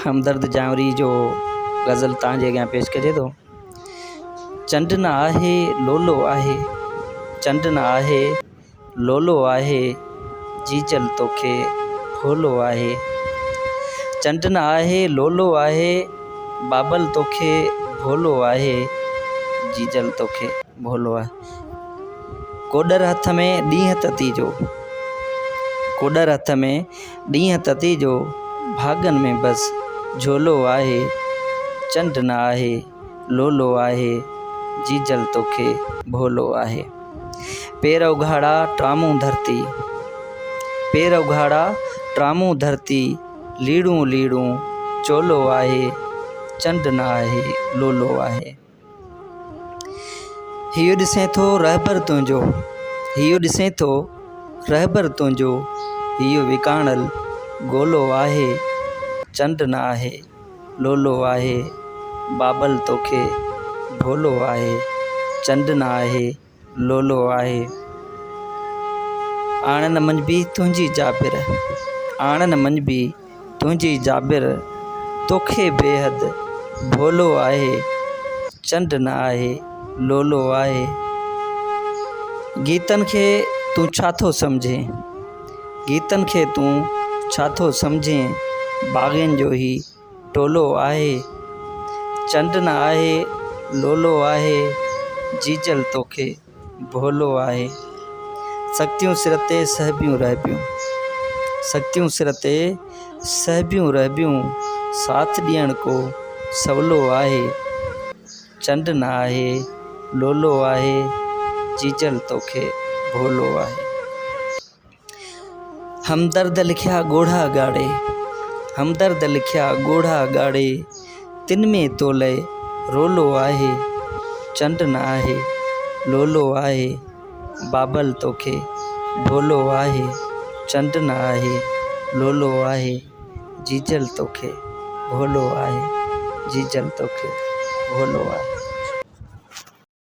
हमदर्द जावरी जो गज़ल तव्हांजे अॻियां पेश करे थो। चंड न आहे लोलो आहे, चंड न आहे लोलो आहे, जीजल तोखे भोलो आहे। चंड न आहे लोलो आहे, बाबल तोखे भोलो आहे, जीजल तोखे भोलो आहे। कोडर हथ में ॾींहं तती जो, कोडर हथ में ॾींहं तती जो, भागन में बस झोलो आहे। चंड न आहे लोलो आहे, जीजल तोखे भोलो आहे। पेर उघाड़ा ट्रामूं धरती, पेर उघाड़ा ट्रामूं धरती, लीड़ूं लीड़ूं चोलो आहे। चंड न आहे लोलो आहे। हियो ॾिसें थो रहबर तुंहिंजो, हियो ॾिसें थो रहबर तुंहिंजो, हियो विकाणल गोलो आहे। चंड न आहे लोलो आहे, बाबल तोखे भोलो आहे। चंड न आहे लोलो आहे। आणन मंझि तुंहिंजी जाबिर, आणन मंझि तुंहिंजी जाबिर, तोखे बेहद भोलो आहे। चंड न आहे लोलो आहे। गीतन खे तूं छा थो सम्झें, गीतन खे तूं छा थो सम्झें, बाग़नि जो ही टोलो आहे। चंड न आहे लोलो आहे, जीजल तोखे भोलो आहे। शक्तियूं सिर ते सहबियूं रहबियूं, शक्तियूं सिर ते सहबियूं रहबियूं, साथ ॾियण को सवलो आहे। चंड न आहे लोलो आहे, जीजल तोखे भोलो आहे। हमदर्द लिखिया ॻोढ़ा ॻाढ़े, हमदर्द लिखिया ॻोढ़ा ॻाढ़े, तिन में तोले रोलो आहे। चंड न आहे लोलो आहे, बाबल तोखे भोलो आहे। चंड न आहे लोलो आहे, जीजल तोखे भोलो आहे, जीजल तोखे भोलो आहे।